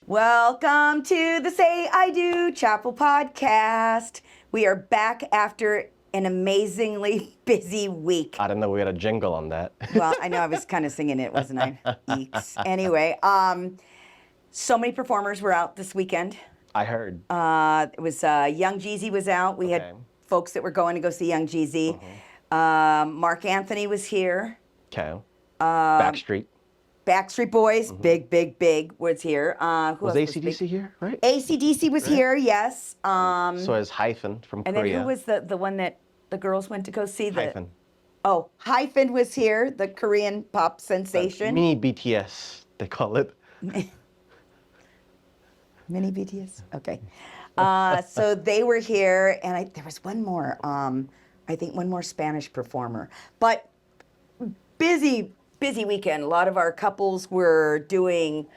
Welcome to the Say I Do Chapel podcast. We are back after an amazingly busy week. I didn't know we had a jingle on that. Well, I know I was kind of singing it, wasn't I? Eeks. Anyway, so many performers were out this weekend. I heard. It was Young Jeezy was out. We had folks that were going to go see Young Jeezy. Mark Anthony was here. Okay. Backstreet Boys, big was here. Who was else AC/DC here, right? AC/DC was here, yes. So is ENHYPEN from and Korea. then who was the one that the girls went to go see? ENHYPEN. Oh, ENHYPEN was here, the Korean pop sensation. Mini BTS, they call it. Mini BTS? Okay. So they were here, and there was one more, I think one more Spanish performer. But busy weekend. A lot of our couples were doing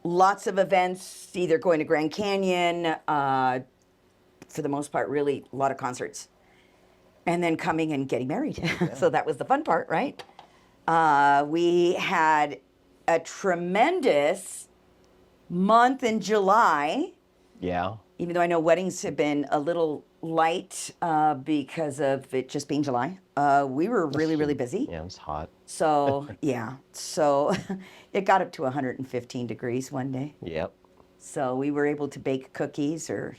lots of events, either going to Grand Canyon, for the most part, really a lot of concerts, and then coming and getting married. Yeah. So that was the fun part, right? We had a tremendous month in July. Yeah. Even though I know weddings have been a little light because of it just being July. We were really busy. Yeah, it was hot. So, yeah. So it got up to 115 degrees one day. Yep. So we were able to bake cookies or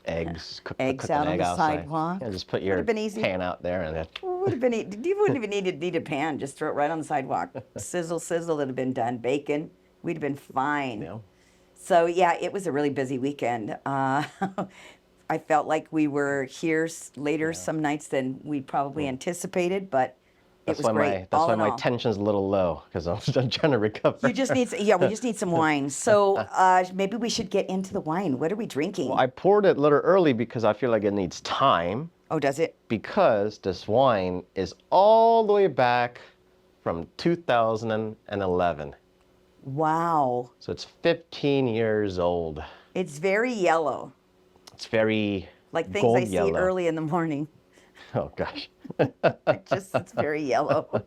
eggs. Cook out on the sidewalk. Yeah, just put your pan out there and then. Would have been. You wouldn't even need a pan. Just throw it right on the sidewalk. Sizzle. It'd have been done. Bacon. We'd have been fine. Yeah. So yeah, it was a really busy weekend. I felt like we were here later some nights than we probably anticipated, but it was great. That's why my tension's a little low, because I'm still trying to recover. You just need, we just need some wine. So maybe we should get into the wine. What are we drinking? Well, I poured it a little early because I feel like it needs time. Oh, does it? Because this wine is all the way back from 2011. Wow. So it's 15 years old. It's very yellow. It's very like things gold I see yellow. Early in the morning. Oh gosh. It's very yellow.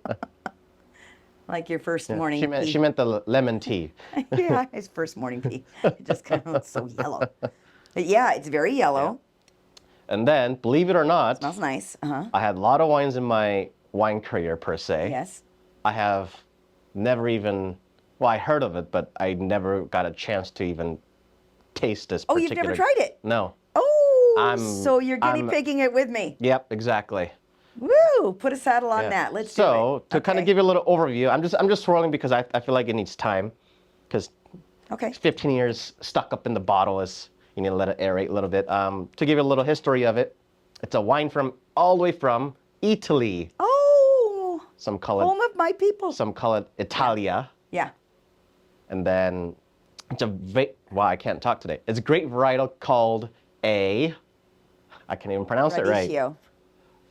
Like your first morning tea. She meant the lemon tea. Yeah, his first morning tea. It just kind of looks so yellow. But yeah, it's very yellow. Yeah. And then, believe it or not, smells nice. I had a lot of wines in my wine career per se. Yes. I have never even, well, I heard of it, but I never got a chance to even taste this particular. Oh, you've never tried it? No. Oh, so you're guinea pigging it with me. Yep, exactly. Woo! Put a saddle on that. Let's do it. So to kind of give you a little overview, I'm just swirling because I feel like it needs time, because 15 years stuck up in the bottle is, you need to let it aerate a little bit. To give you a little history of it, it's a wine from all the way from Italy. Oh. Some call it home of my people. Some call it Italia. Yeah. And then it's wow, I can't talk today. It's a great varietal called I can't even pronounce it right.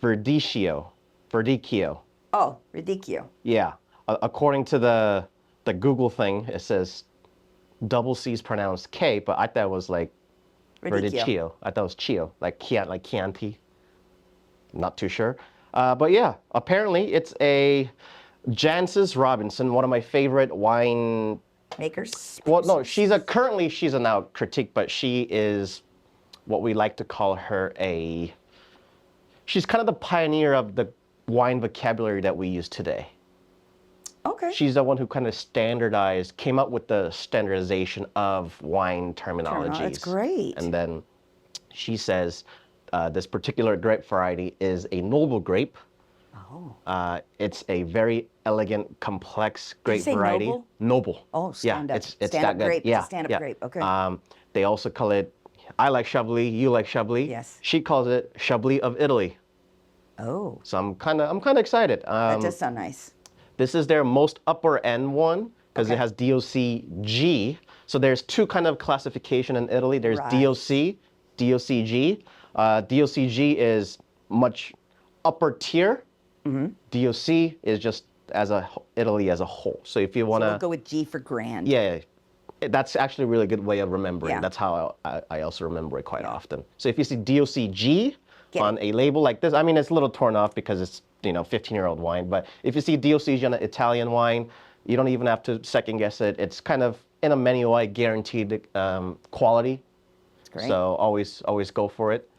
Verdicchio. Oh, Verdicchio. Yeah. According to the Google thing, it says double C's pronounced K, but I thought it was like Verdicchio. I thought it was Chio, like Chianti. Not too sure. But yeah, apparently it's a Jancis Robinson, one of my favorite wine makers. Well, no, she's a now critique, but she is what we like to call her she's kind of the pioneer of the wine vocabulary that we use today. Okay. She's the one who kind of came up with the standardization of wine terminologies. That's great. And then she says this particular grape variety is a noble grape. Oh. It's a very elegant, complex grape variety. Noble? Noble. Oh, stand up. It's stand-up grape. Yeah, stand-up grape. Okay. They also call it. I like Chablis. You like Chablis. Yes. She calls it Chablis of Italy. Oh. So I'm kind of excited. That does sound nice. This is their most upper end one because it has DOCG. So there's two kind of classification in Italy. There's DOC, DOCG. DOCG is much upper tier. Mm-hmm. DOC is just Italy as a whole. So if you want to, we'll go with G for grand. Yeah, that's actually a really good way of remembering. Yeah. That's how I also remember it quite often. So if you see DOCG on a label like this, I mean, it's a little torn off because it's 15-year-old wine. But if you see DOCG on an Italian wine, you don't even have to second guess it. It's kind of in a menu, I guaranteed quality. It's great. So always go for it.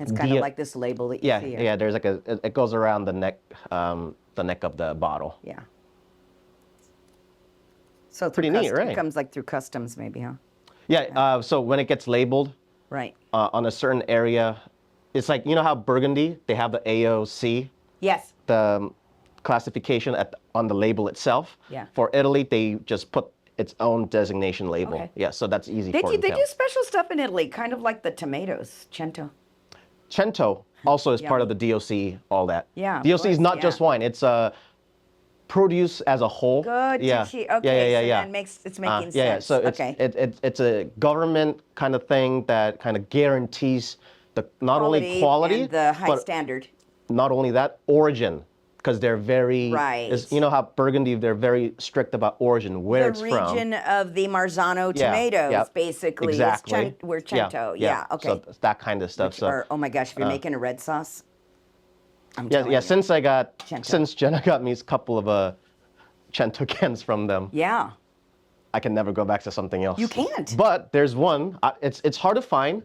It's kind of like this label that you see here. Yeah. There's like it goes around the neck of the bottle. Yeah. So Pretty neat, right? It comes like through customs, maybe, huh? Yeah. So when it gets labeled, Right. on a certain area, it's like, you know how Burgundy, they have the AOC, Yes. the classification on the label itself. Yeah. For Italy, they just put its own designation label. Okay. Yeah, so that's easy They for do, them they to do special stuff in Italy, kind of like the tomatoes, cento. Cento also is part of the DOC, all that. Yeah, of DOC is course, not yeah. just wine, it's produce as a whole. Good. Yeah. Okay. Yeah. So then it's making sense. Yeah. So okay. it's a government kind of thing that kind of guarantees not only quality, and the high but standard. not only that, origin, because they're very Right. You know how Burgundy, they're very strict about origin, where it's from. The region of the Marzano tomatoes, basically. Exactly. We're Cento. Yeah. Okay. So it's that kind of stuff. Oh my gosh, if you're making a red sauce. I'm Yeah. telling you. Since Jenna got me a couple of Cento cans from them. Yeah. I can never go back to something else. You can't. But there's one. It's hard to find.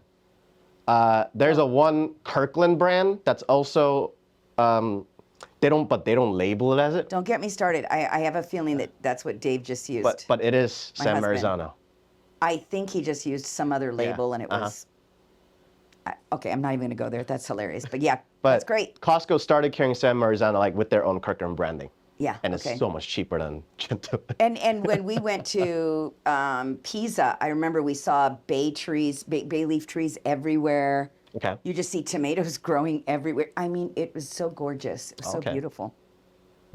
There's a one Kirkland brand that's also. They don't label it as it. Don't get me started. I have a feeling that that's what Dave just used. But it is My San husband. Marzano. I think he just used some other label, and it was. Okay, I'm not even going to go there. That's hilarious. But yeah, that's great. Costco started carrying San Marzano like with their own Kirkland branding. Yeah. And it's so much cheaper than Cento. And when we went to Pisa, I remember we saw bay leaf trees everywhere. Okay. You just see tomatoes growing everywhere. I mean, it was so gorgeous. It was so beautiful.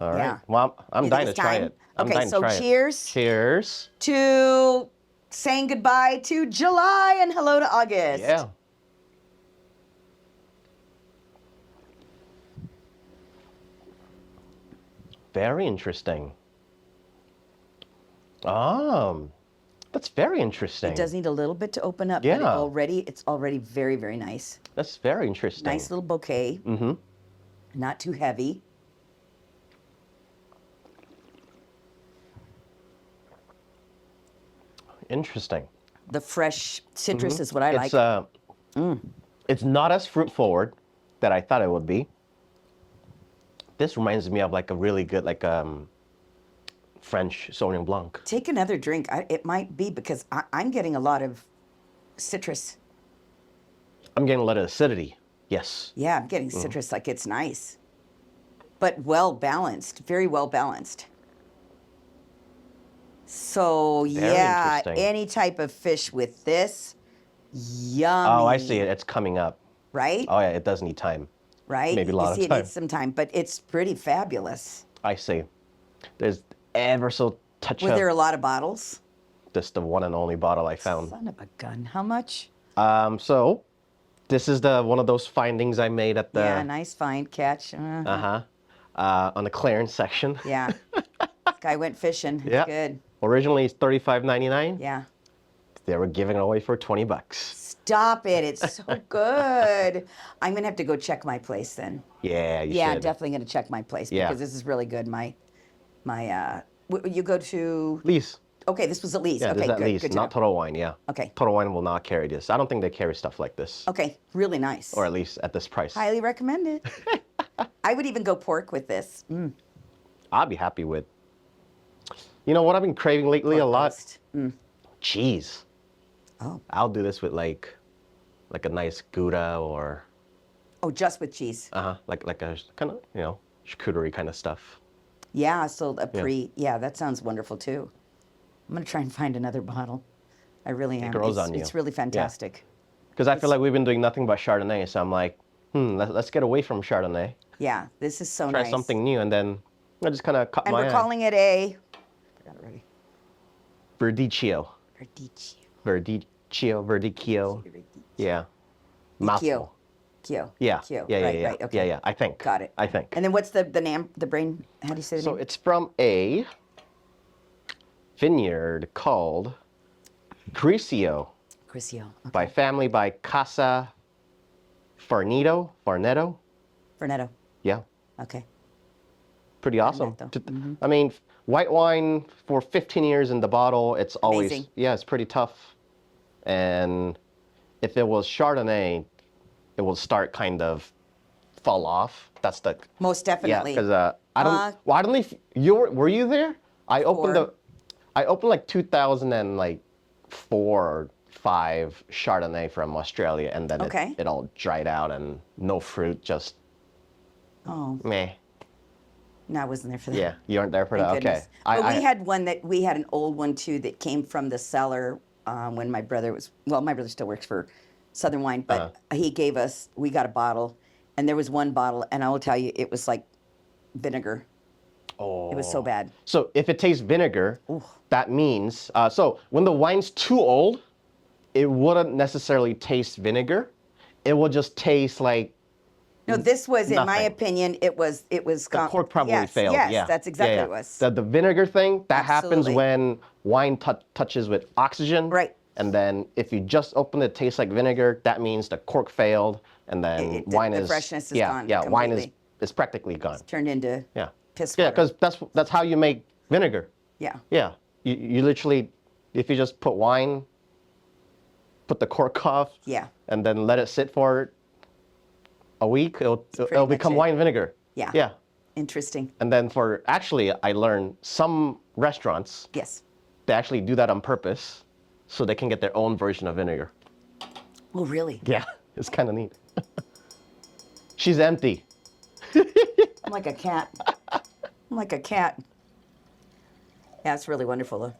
All right. Yeah. Well, I'm You dying think to it's try time? it. I'm Okay, dying to so try it. cheers. Cheers. To saying goodbye to July and hello to August. Yeah. Very interesting. That's very interesting. It does need a little bit to open up, Yeah. but it's already very, very nice. That's very interesting. Nice little bouquet. Mm-hmm. Not too heavy. Interesting. The fresh citrus is what I like. It's not as fruit forward that I thought it would be. This reminds me of like a really good French Sauvignon Blanc. Take another drink. It might be because I'm getting a lot of citrus. I'm getting a lot of acidity. Yes. Yeah, I'm getting citrus. Like it's nice, but well balanced. Very well balanced. So yeah, interesting. any type of fish with this, yummy. Oh, I see it. It's coming up. Right? Oh yeah, it does need time. Right? Maybe a lot you see of time. It needs some time, but it's pretty fabulous. I see. There's ever so touch Were of there a lot of bottles? just the one and only bottle I found. Son of a gun. How much? So this is one of those findings I made at the Yeah, nice find, catch. on the clearance section. Yeah. This guy went fishing. It's Yeah. good. Originally it's $35.99. Yeah. They were giving it away for $20. Stop it. It's so good. I'm going to have to go check my place then. Yeah, you Yeah, should. definitely going to check my place Yeah. because this is really good. You go to... Lease. Okay, this was at least. Yeah, okay, this is at good. least, Good to not know. Total Wine, yeah. Okay. Total Wine will not carry this. I don't think they carry stuff like this. Okay, really nice. Or at least at this price. Highly recommend it. I would even go pork with this. I'd be happy with. You know what I've been craving lately a lot? Roast. Cheese. Oh. I'll do this with like a nice Gouda or Oh, just with cheese. like a kind of, charcuterie kind of stuff. Yeah, so yeah, that sounds wonderful too. I'm going to try and find another bottle. I really am. It grows on you. It's really fantastic. Because I feel like we've been doing nothing but Chardonnay, so I'm like, let's get away from Chardonnay. Yeah, this is so Try nice. something new, and then I just kind of cut And my we're eye. calling it a... I got it ready. Verdicchio. Verdicchio. Yeah. Mouthful. Kyo. Yeah. Kyo. Yeah, Right, yeah. right, okay. Yeah. I think. Got it. I think. And then what's the name, the brain, how do you say the So name? it's from a vineyard called Grissio Crisio. Okay. by family by Casa Farnetto. Vernetto. Yeah. Okay. pretty awesome. Cornetto. I mean, white wine for 15 years in the bottle, it's always, Amazing. yeah, it's pretty tough. And if it was Chardonnay, it will start kind of fall off. That's the Most yeah, definitely. because I don't. Well, I don't know if were you there? I opened Four. I opened like 2004 or 5 Chardonnay from Australia, and then Okay. it all dried out and no fruit, just Oh, meh. no, I wasn't there for that. Yeah, you weren't there for Thank that. goodness. Okay. But we had an old one too that came from the cellar when my brother my brother still works for Southern Wine, but we got a bottle, and there was one bottle, and I will tell you, it was like vinegar. Oh. It was so bad. So if it tastes vinegar, that means so when the wine's too old, it wouldn't necessarily taste vinegar. It will just taste like No, this was, in my nothing. opinion, it was. the cork probably failed. Yes, Yeah, that's exactly yeah, what it was. The vinegar thing that happens Absolutely. when wine touches with oxygen. Right. And then if you just open it, tastes like vinegar, that means the cork failed, and then wine the is freshness is yeah, gone yeah, wine completely. is practically gone. Turned into Yeah. piss Yeah, water. because that's how you make vinegar. Yeah. Yeah. You literally, if you just put wine, put the cork off, Yeah. and then let it sit for a week, it'll pretty become much it. wine vinegar. Yeah. Yeah. Interesting. And then I learned some restaurants, Yes. they actually do that on purpose so they can get their own version of vinegar. Oh, really? Yeah, it's kind of neat. She's empty. I'm like a cat. I'm like a cat. Yeah, it's really wonderful, though.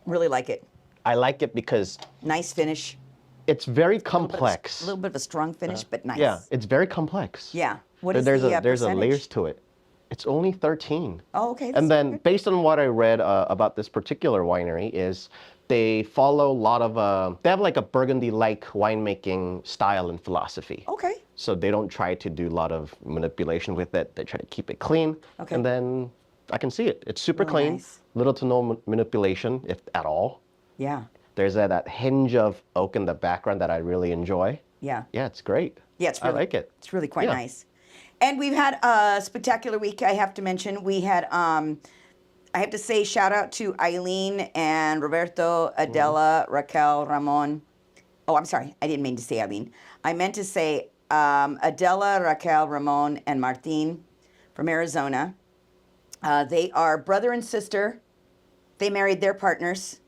Really like it. I like it because Nice finish. it's very A complex. little bit of a strong finish, but nice. Yeah, it's very complex. Yeah. What is there's the a there's a percentage? layers to it. It's only 13. Oh, okay. That's And then good. based on what I read about this particular winery is they follow a lot of they have like a Burgundy-like winemaking style and philosophy. Okay. So they don't try to do a lot of manipulation with it. They try to keep it clean. Okay. And then I can see it. It's super Really clean. nice. Little to no manipulation, if at all. Yeah. There's that hinge of oak in the background that I really enjoy. Yeah. Yeah, it's great. Yeah, it's really, I like it. It's really quite Yeah. nice. And we've had a spectacular week, I have to mention. We had, I have to say, shout out to Eileen and Roberto, Adela, Raquel, Ramon. Oh, I'm sorry. I didn't mean to say Eileen. I meant to say Adela, Raquel, Ramon, and Martin from Arizona. They are brother and sister. They married their partners.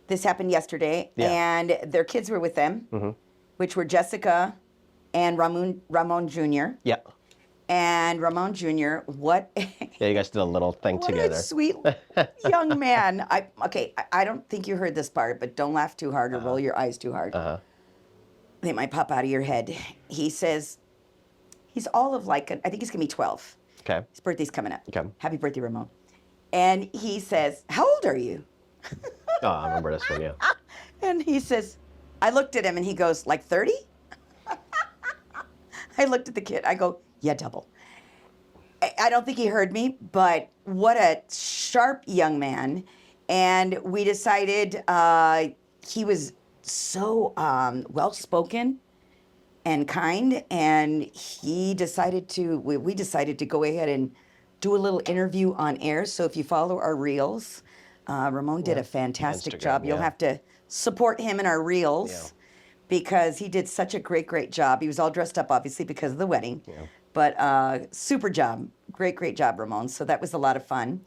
This happened yesterday. Yeah. And their kids were with them, which were Jessica and Ramon Jr. Yeah. And Ramon Jr., what Yeah, you guys did a little thing what together. a sweet young man. I don't think you heard this part, but don't laugh too hard or roll your eyes too hard. They might pop out of your head. He says he's all of I think he's going to be 12. Okay. His birthday's coming up. Okay. Happy birthday, Ramon. And he says, how old are you? Oh, I remember this one, yeah. And he says, I looked at him and he goes, like 30? I looked at the kid. I go, yeah, double. I don't think he heard me, but what a sharp young man. And we decided he was so well-spoken and kind, and we decided to go ahead and do a little interview on air. So if you follow our reels, Ramon did a fantastic Instagram, job. You'll yeah. have to support him in our reels. Yeah. Because he did such a great job. He was all dressed up, obviously, because of the wedding. Yeah. But super job. Great job, Ramon. So that was a lot of fun.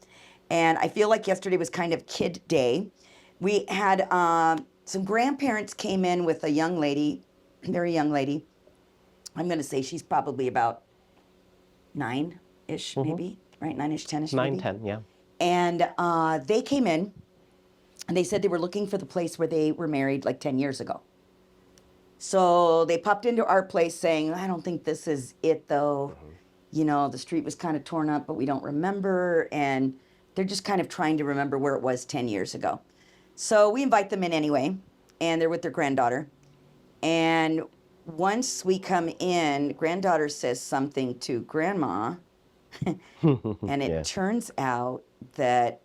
And I feel like yesterday was kind of kid day. We had some grandparents came in with a young lady, very young lady. I'm going to say she's probably about 9-ish, maybe, right? 9-ish, 10-ish, 9, maybe. 10, yeah. And they came in, and they said they were looking for the place where they were married like 10 years ago. So they popped into our place saying, I don't think this is it, though. You know, the street was kind of torn up, but we don't remember. And they're just kind of trying to remember where it was 10 years ago. So we invite them in anyway, and they're with their granddaughter. And once we come in, granddaughter says something to grandma, and it Yeah. turns out that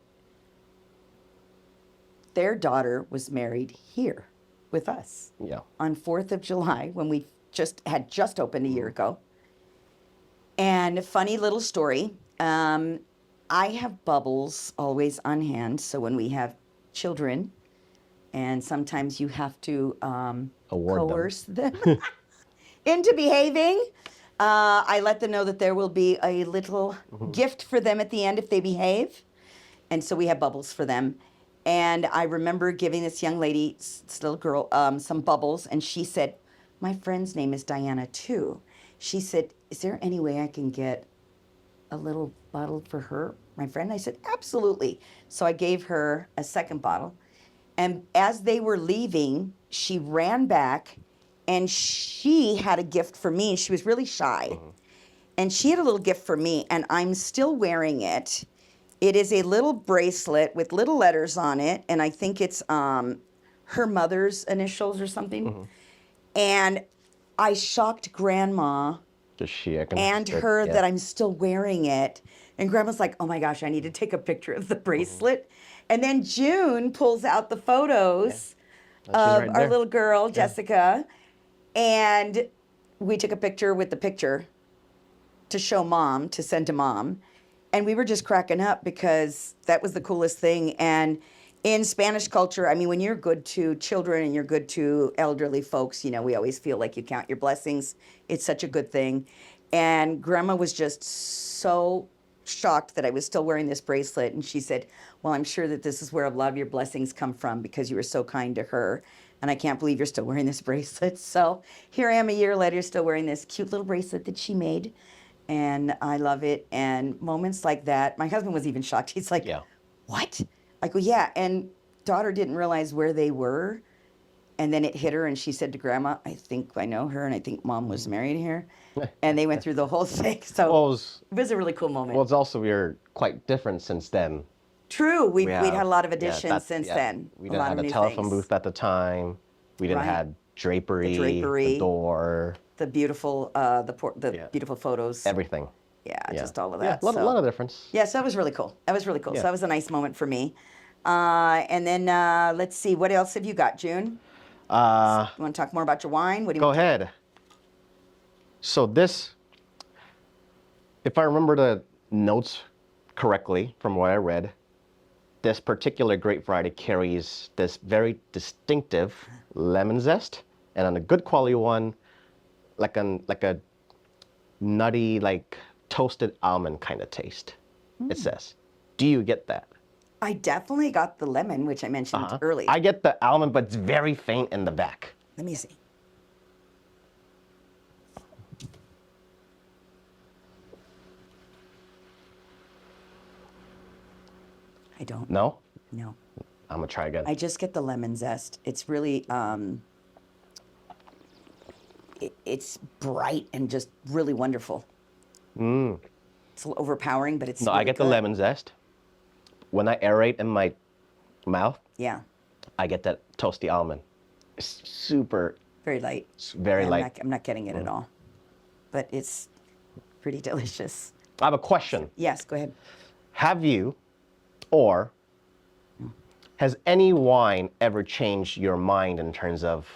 their daughter was married here with us Yeah. on 4th of July when we had just opened a year ago. And funny little story. I have bubbles always on hand. So when we have children, and sometimes you have to Award them. coerce them into behaving, I let them know that there will be a little gift for them at the end if they behave. And so we have bubbles for them. And I remember giving this young lady, this little girl, some bubbles, and she said, "My friend's name is Diana too." She said, "Is there any way I can get a little bottle for her, my friend?" I said, "Absolutely." So I gave her a second bottle. And as they were leaving, she ran back and she had a gift for me. She was really shy. And she had a little gift for me, and I'm still wearing it. It is a little bracelet with little letters on it, and I think it's her mother's initials or something. And I shocked Grandma Just she, I can and understand, her yeah. that I'm still wearing it. And Grandma's like, "Oh my gosh, I need to take a picture of the bracelet." And then June pulls out the photos She's of right our there. little girl, Jessica, and we took a picture with the picture to show Mom, to send to Mom. And we were just cracking up because that was the coolest thing. And in Spanish culture, I mean, when you're good to children and you're good to elderly folks, you know, we always feel like you count your blessings. It's such a good thing. And Grandma was just so shocked that I was still wearing this bracelet. And she said, "Well, I'm sure that this is where a lot of your blessings come from because you were so kind to her. And I can't believe you're still wearing this bracelet." So here I am a year later, still wearing this cute little bracelet that she made. And I love it. And moments like that, my husband was even shocked. He's like, Yeah. "What?" I go, "Yeah." And daughter didn't realize where they were. And then it hit her, and she said to Grandma, "I think I know her, and I think Mom was married here." And they went through the whole thing. So Well, it was a really cool moment. well, it's also we're quite different since then. True, we'd had a lot of Yeah, additions since then. We A didn't lot have of a new telephone things. booth at the time. We didn't Right. have drapery, drapery. the door, The beautiful, Yeah. beautiful photos. everything. Yeah, Yeah. just all of Yeah, that. a lot, so. lot of difference. Yes, that was really cool. That was really cool. Yeah. So that was a nice moment for me. And then let's see, what else have you got, June? You want to talk more about your wine? What do you Go want ahead. So this, if I remember the notes correctly from what I read, this particular grape variety carries this very distinctive lemon zest, and on a good quality one, like a nutty, like toasted almond kind of taste. It says. Do you get that? I definitely got the lemon, which I mentioned earlier. I get the almond, but it's very faint in the back. Let me see. I don't. No? No. I'm gonna try again. I just get the lemon zest. It's really, it's bright and just really wonderful. It's a little overpowering, but it's No, really I get the good. lemon zest. When I aerate in my mouth, Yeah, I get that toasty almond. It's super, very light. very Yeah, light. I'm not getting it at all, but it's pretty delicious. I have a question. Yes, go ahead. Have you, or has any wine ever changed your mind in terms of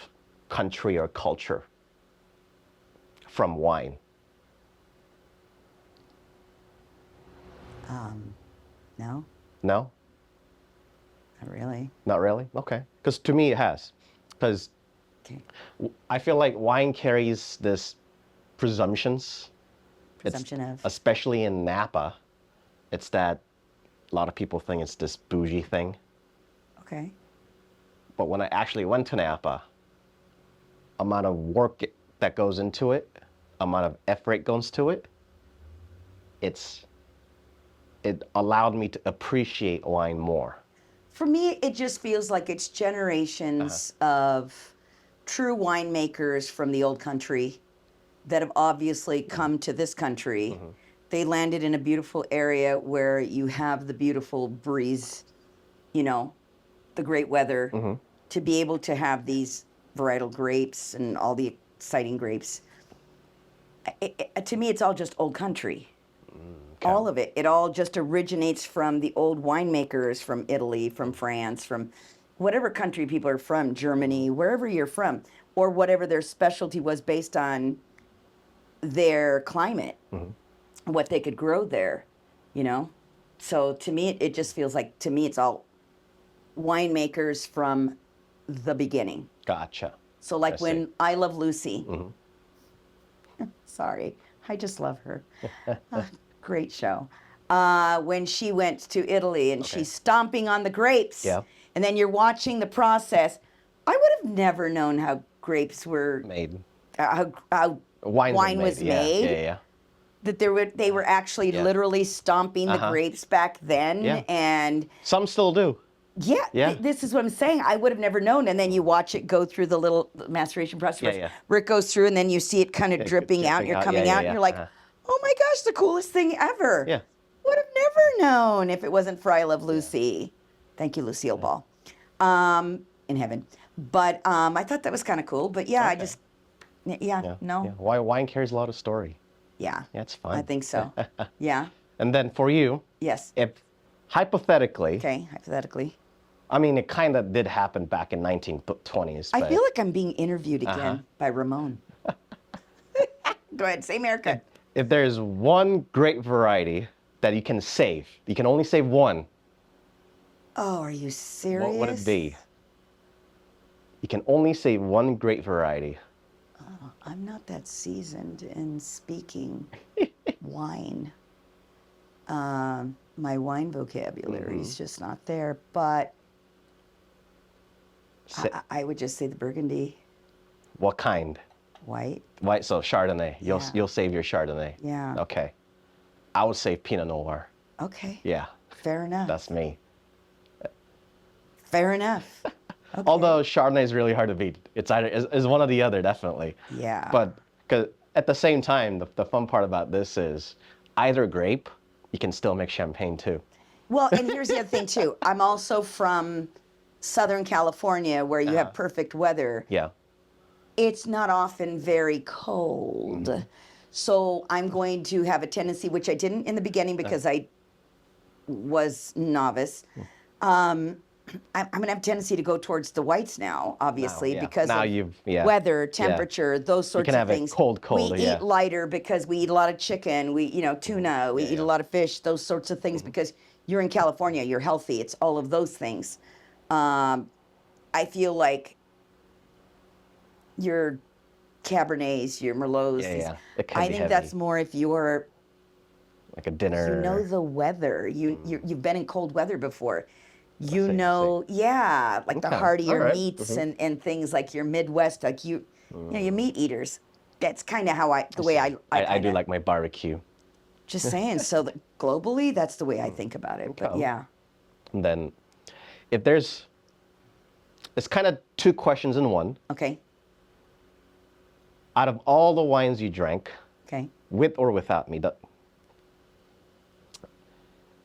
country or culture from wine? No, No? not really. Not really? Okay. Because to me it has. Because Okay. I feel like wine carries this presumptions. Presumption of. Especially in Napa, it's that a lot of people think it's this bougie thing. Okay. But when I actually went to Napa, amount of work that goes into it, amount of effort goes to it, it allowed me to appreciate wine more. For me, it just feels like it's generations of true winemakers from the old country that have obviously come to this country. They landed in a beautiful area where you have the beautiful breeze, you know, the great weather, to be able to have these varietal grapes and all the exciting grapes. To me, it's all just old country. All of it. It all just originates from the old winemakers from Italy, from France, from whatever country people are from, Germany, wherever you're from, or whatever their specialty was based on their climate, what they could grow there, you know? So to me, it just feels like, to me, it's all winemakers from the beginning. Gotcha. So like I when see. I Love Lucy, sorry, I just love her. Great show. When she went to Italy and Okay. she's stomping on the grapes, Yeah. and then you're watching the process. I would have never known how grapes were Made. how Wines wine were was made. made. Yeah. That they were actually Yeah. literally stomping the grapes back then, Yeah. and Some still do. yeah, Yeah. this is what I'm saying. I would have never known. And then you watch it go through the little maceration process Yeah. where it goes through, and then you see it kind of Yeah, dripping out. dripping You're out. coming Yeah, out, and yeah. you're like, oh my gosh, the coolest thing ever. Yeah. Would have never known if it wasn't for I Love Lucy. Thank you, Lucille Ball. In heaven. But I thought that was kind of cool. But yeah, I Okay. just, no. Yeah. Wine carries a lot of story. Yeah. Yeah, it's fun. I think so. Yeah. And then for you, Yes. if hypothetically, Okay, hypothetically. I mean, it kind of did happen back in 1920s. I but feel like I'm being interviewed again by Ramon. Go ahead, say America. if there's one grape variety that you can save, you can only save one, Oh, are you serious? what would it be? You can only save one grape variety. I'm not that seasoned in speaking wine. My wine vocabulary is just not there, but I would just say the Burgundy What kind? white. White, so Chardonnay. Yeah. You'll save your Chardonnay. Yeah. Okay. I would save Pinot Noir. Okay. Yeah, Fair enough. that's me. Fair enough. Okay. Although Chardonnay is really hard to beat. It's either is one or the other, definitely. Yeah. But 'cause at the same time, the fun part about this is either grape, you can still make champagne too. Well, and here's the other thing too. I'm also from Southern California, where you have perfect weather. Yeah. It's not often very cold. So I'm going to have a tendency, which I didn't in the beginning because I was novice. I'm going to have a tendency to go towards the whites now, obviously, yeah. because Now of you've- yeah. weather, Yeah. temperature, those sorts can of have it things. cold, We yeah. eat lighter because we eat a lot of chicken, we tuna, we eat a lot of fish, those sorts of things, because you're in California, you're healthy. It's all of those things. I feel like your Cabernets, your Merlots, Yeah. It can I be think heavy. that's more if you're, Like a dinner. you know the weather. You've been in cold weather before. You see, I know, yeah, like the Okay, heartier alright, meats and things like your Midwest, like you know, you meat eaters. That's kind of how the way I I do kinda- like my barbecue. Just saying. So globally, that's the way I think about it. But Okay. yeah, And then if there's, it's kind of two questions in one. okay, Out of all the wines you drank, okay. with or without me,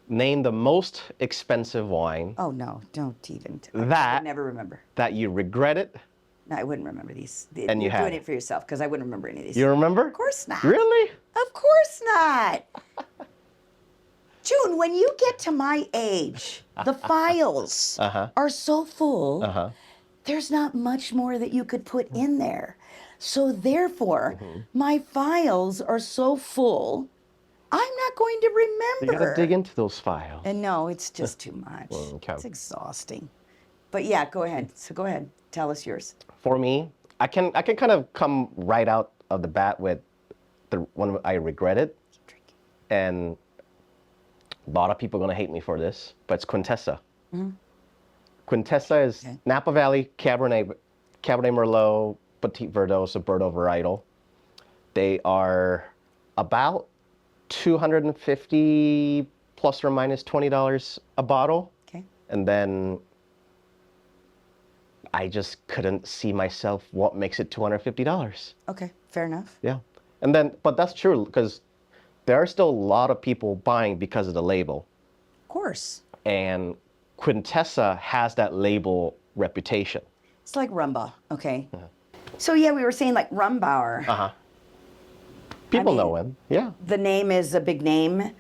name the most expensive wine Oh no, don't even. I That- would never remember. that you regretted. No, I wouldn't remember these. And you You're doing had. it for yourself because I wouldn't remember any of these. You remember? Of course not. Really? Of course not. June, when you get to my age, the files are so full, there's not much more that you could put in there. So therefore, my files are so full, I'm not going to You remember. gotta dig into those files. And no, it's just too much. Okay. It's exhausting. But yeah, go ahead. So go ahead. Tell us yours. For me, I can kind of come right out of the bat with the one I regretted, Keep drinking. and a lot of people are gonna hate me for this, but it's Quintessa. Quintessa is Napa Valley Cabernet Merlot, Petit Verdot, Bordeaux varietal. They are about $250 plus or minus $20 a bottle, Okay. and then I just couldn't see myself what makes it $250. Okay. Fair enough. Yeah, and then but that's true because there are still a lot of people buying because of the label, Of course. and Quintessa has that label reputation. It's like Rumba. Okay. So yeah, we were saying like Rumbauer. People mean- know him. Yeah. The name is a big name.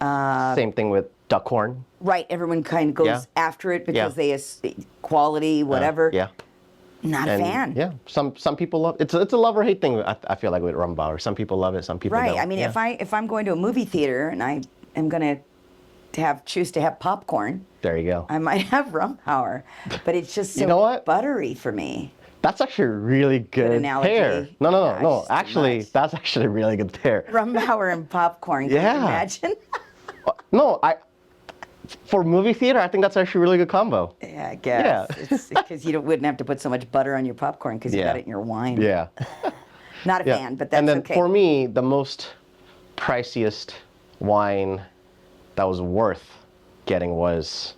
Same thing with Duckhorn. Right. Everyone kind of goes Yeah. after it because Yeah. they quality, whatever. Yeah. Not a And fan. yeah, some people love it's a love or hate thing. I feel like with Rumbauer, some people love it, some people Right. don't. I mean, yeah. if I'm going to a movie theater and I am going to choose to have popcorn, There you go. I might have rum power, but it's just so You know what? buttery for me. That's actually a really good analogy. pair. No, Yeah, it's just too Actually, much. that's actually a really good pair. Rum power and popcorn. Can you Yeah. imagine? No, for movie theater, I think that's actually a really good combo. Yeah, I guess. Yeah. It's because you wouldn't have to put so much butter on your popcorn because you got it in your wine. Yeah. Not a Yeah. fan, but that's and then okay. for me, the most priciest wine that was worth getting was,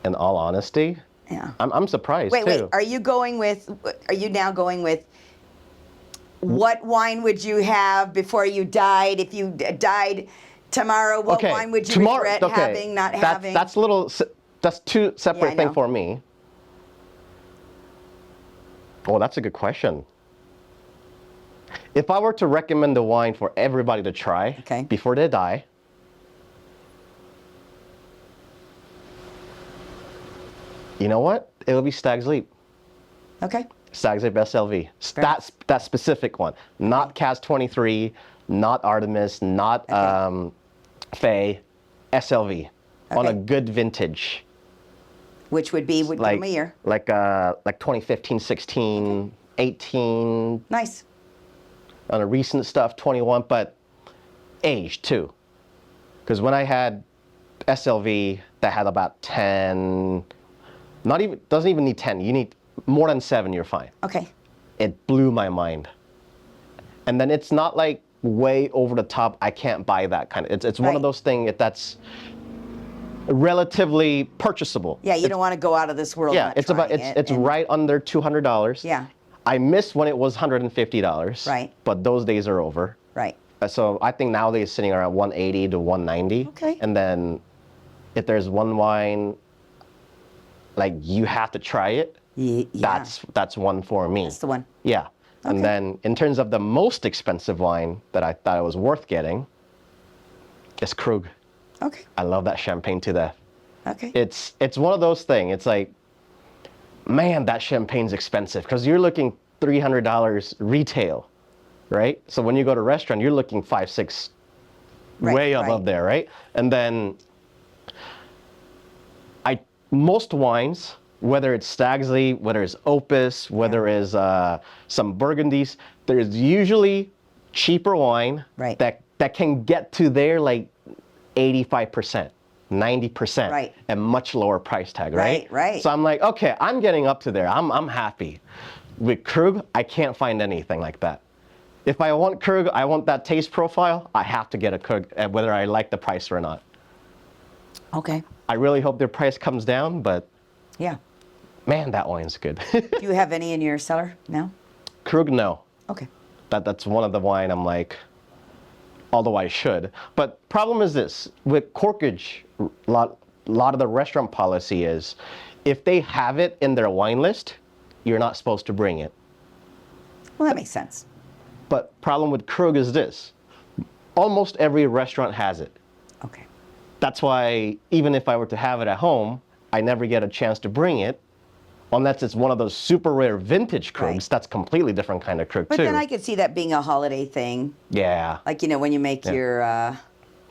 in all honesty, Yeah. I'm surprised Wait, too. Are you now going with what wine would you have before you died? If you died tomorrow, what wine would you regret having, not having? That's two separate I things know. for me. Oh, that's a good question. If I were to recommend the wine for everybody to try before they die, you know what? It'll be Stag's Leap. Okay. Stag's Leap SLV. That specific one. Not Cas 23, not Artemis, not Faye, SLV. On a good vintage. Which would be, give them a year. Like 2015, 16, 18. Nice. On a recent stuff, 21, but aged too. Because when I had SLV that had about 10, doesn't even need 10, you need more than 7, you're fine. Okay. It blew my mind. And then it's not like way over the top, I can't buy that kind of, it's one of those things that's relatively purchasable. Yeah, you don't want to go out of this world. Yeah, it's right under $200. Yeah. I miss when it was $150. Right. But those days are over. Right. So I think nowadays it's sitting around 180 to 190. Okay. And then if there's one wine, like you have to try it, that's one for me. That's the one. Yeah. And then in terms of the most expensive wine that I thought it was worth getting, it's Krug. Okay. I love that champagne to death. Okay. It's one of those things. It's like, man, that champagne's expensive because you're looking $300 retail, right? So when you go to a restaurant, you're looking $5, $6, way above there, right? And then most wines, whether it's Stag's Leap, whether it's Opus, whether it's some Burgundies, there's usually cheaper wine that can get to their like 85%. 90% and much lower price tag, right? Right. So I'm like, okay, I'm getting up to there. I'm happy. With Krug, I can't find anything like that. If I want Krug, I want that taste profile, I have to get a Krug, whether I like the price or not. Okay. I really hope their price comes down, but man, that wine's good. Do you have any in your cellar now? Krug, no. Okay. That's one of the wine I'm like, although I should. But problem is this, with corkage, a lot of the restaurant policy is, if they have it in their wine list, you're not supposed to bring it. Well, that makes sense. But problem with Krug is this, almost every restaurant has it. Okay. That's why even if I were to have it at home, I never get a chance to bring it, unless it's one of those super rare vintage Krugs. That's completely different kind of Krug too. But then I could see that being a holiday thing. Yeah. Like, when you make your...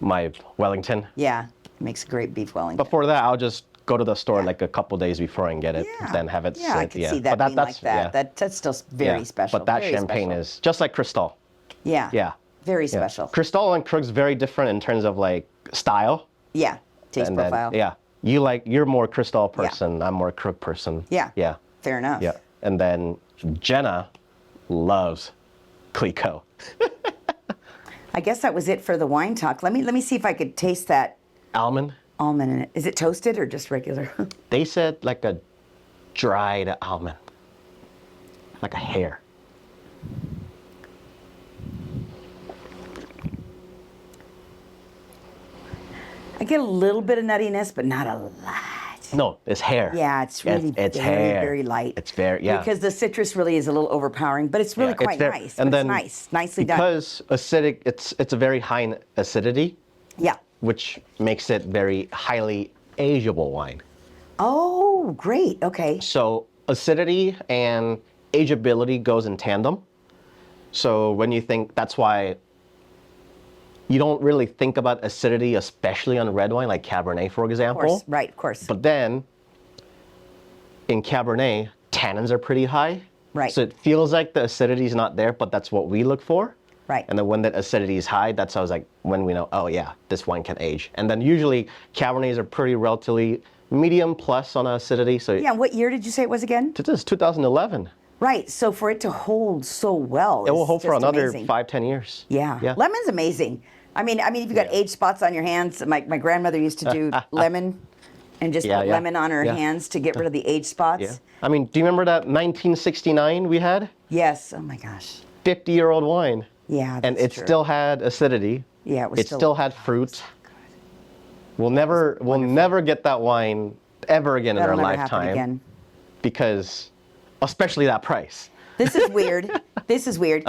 my Wellington. Yeah, it makes a great beef Wellington. Before that, I'll just go to the store like a couple days before and get it, then have it sit. I could see that being like that. That's still very special. But that champagne is just like Cristal. Yeah. Yeah. Very special. Cristal and Krug's very different in terms of like style. Yeah. Taste profile. Yeah. You're more Cristal person. I'm more Krug person. Yeah. Yeah. Fair enough. Yeah. And then Jenna loves Cliquot. I guess that was it for the wine talk. Let me see if I could taste that almond in it. Is it toasted or just regular? They said like a dried almond, like a hair. I get a little bit of nuttiness, but not a lot. No, it's hair. Yeah, it's really it's very, hair. very light. It's very, Because the citrus really is a little overpowering, but it's really quite nice. And then it's nicely done. Because acidic, it's a very high acidity. Yeah. Which makes it very highly ageable wine. Oh, great. Okay. So acidity and ageability goes in tandem. So when you think, that's why you don't really think about acidity, especially on red wine, like Cabernet, for example. Of course, right, of course. But then, in Cabernet, tannins are pretty high. Right. So it feels like the acidity is not there, but that's what we look for. Right. And then when that acidity is high, that's how it's like when we know, oh yeah, this wine can age. And then usually Cabernets are pretty relatively medium plus on acidity. So Yeah, what year did you say it was again? this is 2011. Right, so for it to hold so well, It will is hold for just another amazing. 5-10 years. Yeah. Yeah. Lemon's amazing. I mean, if you've got age spots on your hands, my grandmother used to do lemon and just put lemon on her hands to get rid of the age spots. Yeah. I mean, do you remember that 1969 we had? Yes. Oh my gosh. 50-year-old wine. Yeah. And that's it true. still had acidity. Yeah, it was It still had fruit. We'll never get that wine ever again That'll in our never happen lifetime. again. Because, especially that price. This is weird. This is weird.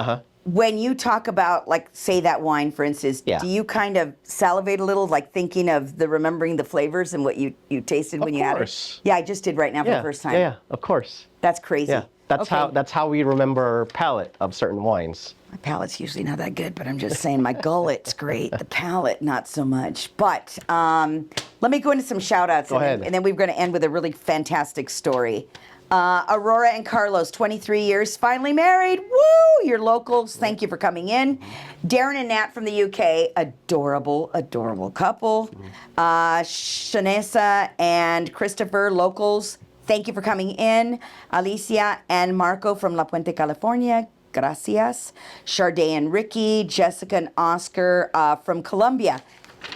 When you talk about, like, say that wine, for instance, do you kind of salivate a little, like thinking of remembering the flavors and what you tasted when you had it? Yeah, I just did right now for the first time. Yeah, of course. That's crazy. Yeah, that's how we remember our palate of certain wines. My palate's usually not that good, but I'm just saying my gullet's great. The palate, not so much. But let me go into some shout outs. Go ahead. And then we're going to end with a really fantastic story. Aurora and Carlos, 23 years, finally married. Woo! You're locals. Thank you for coming in. Darren and Nat from the UK, adorable, adorable couple. Shanessa and Christopher, locals. Thank you for coming in. Alicia and Marco from La Puente, California. Gracias. Charday and Ricky, Jessica and Oscar from Colombia.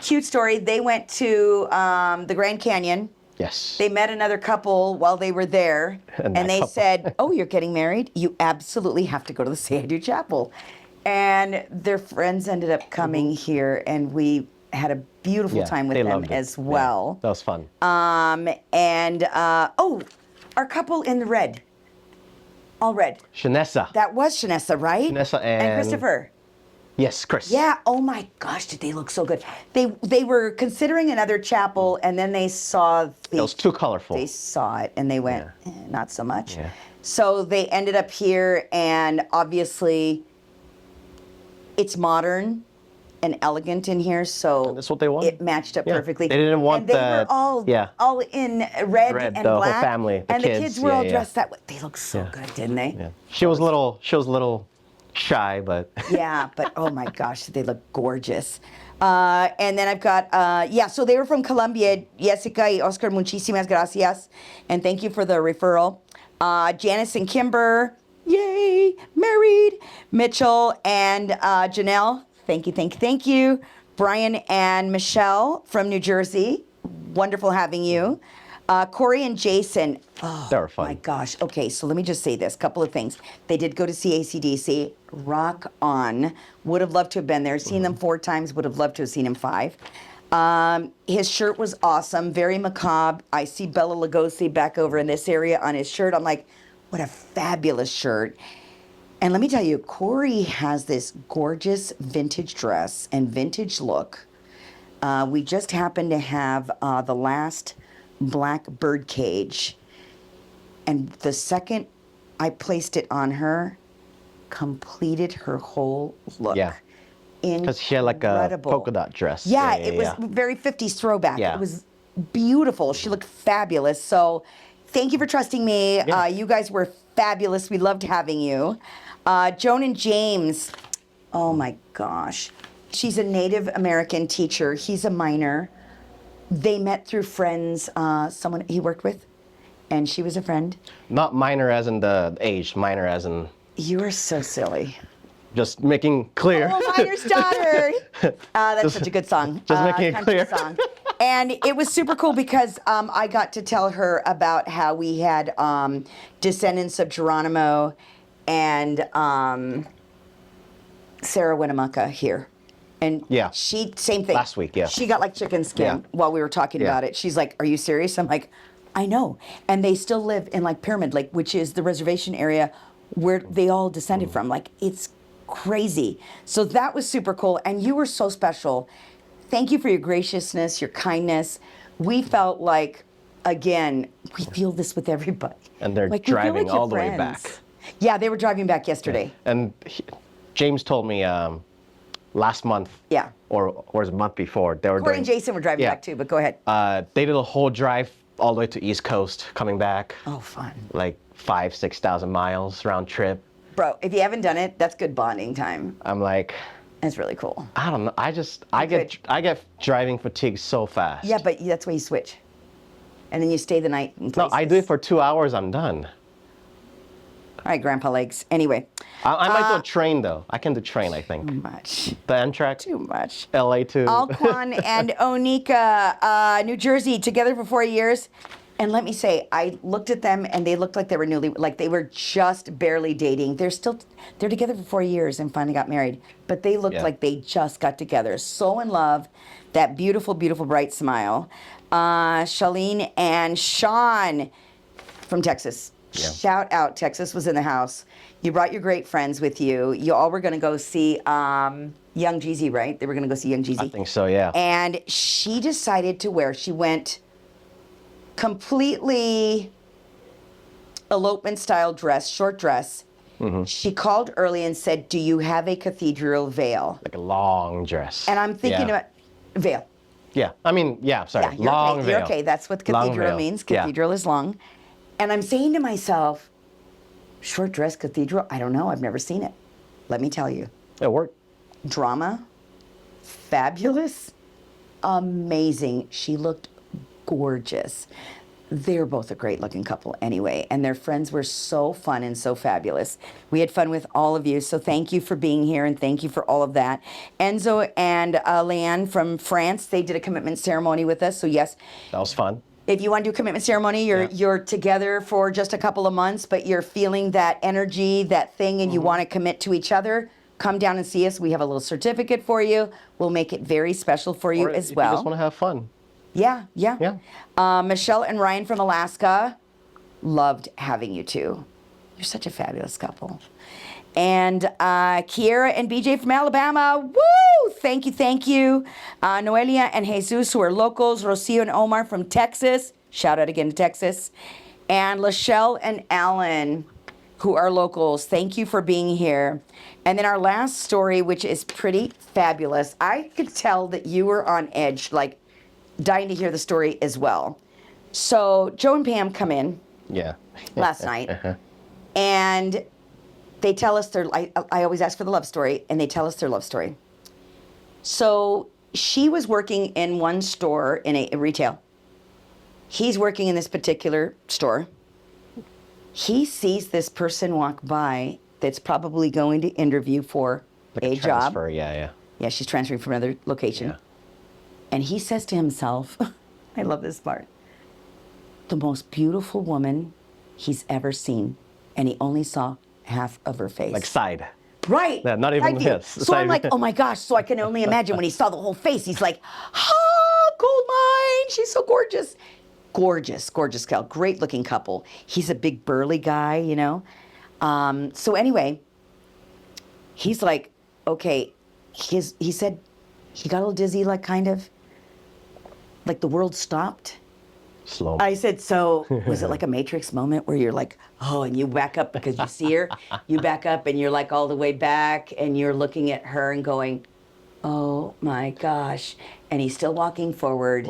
Cute story. They went to the Grand Canyon. Yes. They met another couple while they were there, and they said, oh, you're getting married? You absolutely have to go to the Say I Do Chapel. And their friends ended up coming here, and we had a beautiful time with them as well. Yeah, that was fun. Our couple in the red. All red. Shanessa. That was Shanessa, right? Shanessa and Christopher. Yes, Chris. Yeah. Oh my gosh, did they look so good? They were considering another chapel, and then they saw It was too colorful. They saw it, and they went, not so much. Yeah. So they ended up here, and obviously, it's modern and elegant in here. So that's what they wanted. It matched up perfectly. They didn't want and they were all in red and the black. whole family, and the kids were all dressed that way. They looked so good, didn't they? Yeah. She was a little shy, but yeah, but oh my gosh, they look gorgeous. And then I've got, so they were from Colombia. Jessica y Oscar, muchísimas gracias. And thank you for the referral. Janice and Kimber, yay, married. Mitchell and Janelle, thank you. Brian and Michelle from New Jersey, wonderful having you. Corey and Jason, they were fun. My gosh. Okay, so let me just say this, couple of things. They did go to see AC/DC, rock on. Would have loved to have been there. Seen them 4 times, would have loved to have seen him 5. His shirt was awesome, very macabre. I see Bella Lugosi back over in this area on his shirt. I'm like, what a fabulous shirt. And let me tell you, Corey has this gorgeous vintage dress and vintage look. We just happened to have the last black bird cage, and the second I placed it on her, completed her whole look. Yeah, because she had like a polka dot dress. Yeah, it was very 50s throwback. Yeah. It was beautiful. She looked fabulous. So thank you for trusting me. Yeah. You guys were fabulous. We loved having you. Joan and James, oh my gosh. She's a Native American teacher. He's a minor. They met through friends, someone he worked with, and she was a friend. Not minor as in the age, minor as in... You are so silly. Just making clear. Oh, Miner's Daughter. That's such a good song. Just making it clear. Song. And it was super cool because I got to tell her about how we had descendants of Geronimo and Sarah Winnemucca here. And she, same thing. Last week, yeah. She got like chicken skin while we were talking about it. She's like, are you serious? I'm like, I know. And they still live in like Pyramid Lake, which is the reservation area where they all descended from. Like, it's crazy. So that was super cool. And you were so special. Thank you for your graciousness, your kindness. We felt like, again, we feel this with everybody. And they're like, driving all the way back. Yeah, they were driving back yesterday. And James told me, last month. Yeah. Or was it a month before? They were Corey and doing, Jason were driving back too, but go ahead. They did a whole drive all the way to East Coast, coming back. Oh, fun. Like 5,000-6,000 miles round trip. Bro, if you haven't done it, that's good bonding time. I'm like, That's really cool. I don't know. I get driving fatigue so fast. Yeah, but that's why you switch. And then you stay the night in places. No, I do it for 2 hours, I'm done. All right, grandpa legs. Anyway. I might do a train, though. I can do train, I think. Too much. The Amtrak. Too much. LA too. Alquan and Onika, New Jersey, together for 4 years. And let me say, I looked at them and they looked like they were like they were just barely dating. They're together for 4 years and finally got married. But they looked like they just got together. So in love, that beautiful, beautiful, bright smile. Charlene and Sean from Texas. Yeah. Shout out, Texas was in the house. You brought your great friends with you. You all were going to go see Young Jeezy, right? They were going to go see Young Jeezy. I think so, yeah. And she decided to wear, she went completely elopement style dress, short dress. Mm-hmm. She called early and said, do you have a cathedral veil? Like a long dress. And I'm thinking about veil. Yeah, I mean, sorry, yeah, long okay. veil. You're okay, that's what cathedral means. Cathedral is long. And I'm saying to myself, short dress cathedral? I don't know, I've never seen it. Let me tell you. It worked. Drama, fabulous, amazing. She looked gorgeous. They're both a great looking couple anyway, and their friends were so fun and so fabulous. We had fun with all of you, so thank you for being here and thank you for all of that. Enzo and Leanne from France, they did a commitment ceremony with us, so yes. That was fun. If you want to do a commitment ceremony, you're together for just a couple of months, but you're feeling that energy, that thing, and you want to commit to each other, come down and see us. We have a little certificate for you. We'll make it very special for you as well. If you just want to have fun. Yeah. Michelle and Ryan from Alaska, loved having you two. You're such a fabulous couple. And Kiera and BJ from Alabama, woo! Thank you. Noelia and Jesus, who are locals. Rocio and Omar from Texas. Shout out again to Texas. And Lachelle and Alan, who are locals. Thank you for being here. And then our last story, which is pretty fabulous. I could tell that you were on edge, like dying to hear the story as well. So Joe and Pam come in last night, and they tell us I always ask for the love story, and they tell us their love story. So she was working in one store in a retail. He's working in this particular store. He sees this person walk by that's probably going to interview for a job. Yeah, she's transferring from another location. Yeah. And he says to himself, I love this part, the most beautiful woman he's ever seen. And he only saw half of her face. Like side. Right. Yeah, not even his. So I'm like, oh my gosh. So I can only imagine when he saw the whole face, he's like, gold mine. She's so gorgeous. Gorgeous gal. Great looking couple. He's a big burly guy, you know. So anyway, he's like, okay. He said he got a little dizzy, like kind of. Like the world stopped. Slow. I said, so was it like a Matrix moment where you're like, oh, and you back up because you see her? You back up and you're like all the way back and you're looking at her and going, oh my gosh. And he's still walking forward,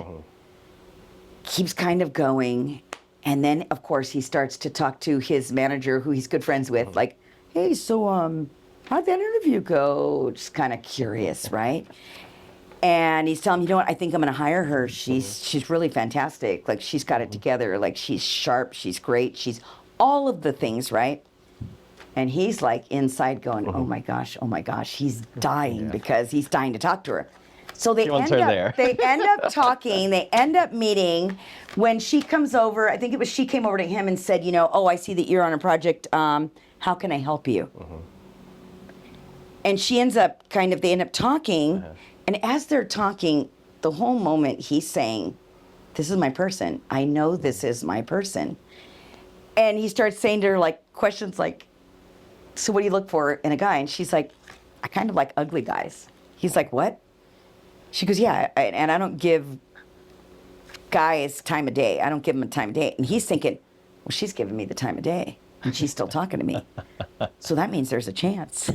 keeps kind of going. And then, of course, he starts to talk to his manager, who he's good friends with, like, hey, so how'd that interview go? Just kind of curious, right? And he's telling him, you know what, I think I'm going to hire her. She's really fantastic. Like, she's got it together. Like, she's sharp. She's great. She's all of the things, right? And he's like inside going, oh my gosh. He's dying because he's dying to talk to her. So they end up talking. They end up meeting. When she comes over, I think it was she came over to him and said, you know, oh, I see that you're on a project. How can I help you? And she ends up they end up talking. And as they're talking, the whole moment he's saying, this is my person. I know this is my person. And he starts saying to her like questions like, so what do you look for in a guy? And she's like, I kind of like ugly guys. He's like, what? She goes, yeah, and I don't give guys time of day. I don't give them a time of day. And he's thinking, well, she's giving me the time of day. And she's still talking to me. So that means there's a chance.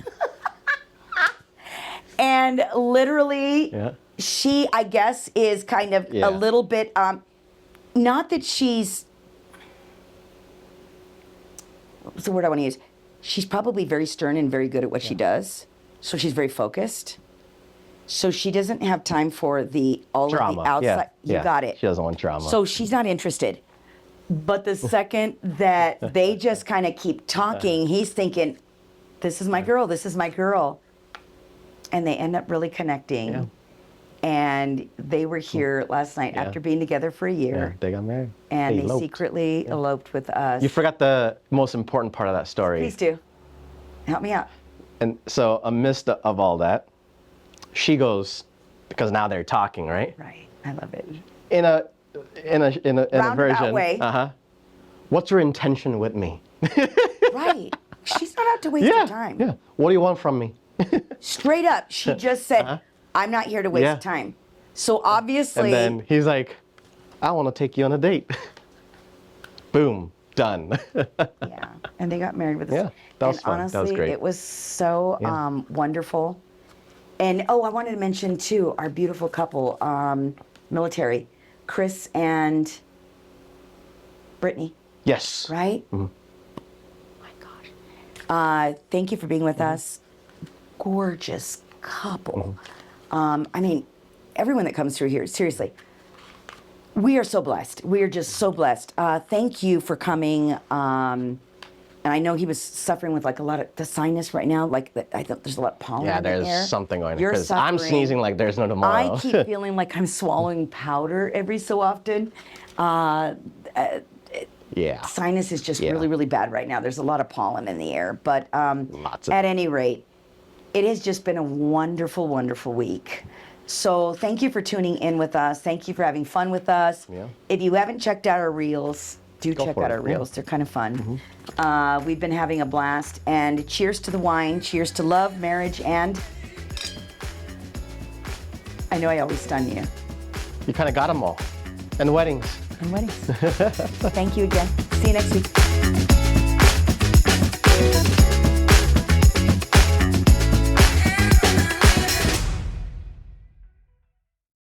And literally, Yeah. she, I guess, is kind of Yeah. a little bit, not that she's, what's the word I want to use? She's probably very stern and very good at what she does. So she's very focused. So she doesn't have time for all Drama. of the outside. Yeah. You got it. She doesn't want drama. So she's not interested. But the second that they just kind of keep talking, he's thinking, this is my girl, this is my girl. And they end up really connecting. Yeah. And they were here last night after being together for a yeah, year. they got married. And they eloped. secretly eloped with us. You forgot the most important part of that story. Please do. Help me out. And so, amidst of all that, she goes, because now they're talking, right? Right. I love it. In a Roundabout version. way. What's your intention with me? Right. She's not out to waste her time. Yeah. What do you want from me? Straight up, she just said, I'm not here to waste Yeah. time. So obviously. And then he's like, I want to take you on a date. Boom. Done. Yeah. And they got married with us. Yeah, that was and fun. honestly, That was great. it was so Yeah. wonderful. And I wanted to mention too, our beautiful couple, military, Chris and Brittany, Yes. right? Mm-hmm. Oh my gosh. Thank you for being with us. Gorgeous couple. I mean, everyone that comes through here, seriously, we are so blessed. We are just so blessed. Thank you for coming. And I know he was suffering with like a lot of the sinus right now. Like I thought there's a lot of pollen Yeah, in the air. there's something going on. You're Because I'm suffering. sneezing like there's no tomorrow. I keep feeling like I'm swallowing powder every so often. Yeah. Sinus is just Yeah. really, really bad right now. There's a lot of pollen in the air. But Lots of at any rate, it has just been a wonderful, wonderful week. So thank you for tuning in with us. Thank you for having fun with us. Yeah. If you haven't checked out our reels, do Go check for out it, our yeah. reels. They're kind of fun. We've been having a blast. And cheers to the wine. Cheers to love, marriage, and I know I always stun you. You kind of got them all. And weddings. And weddings. Thank you again. See you next week.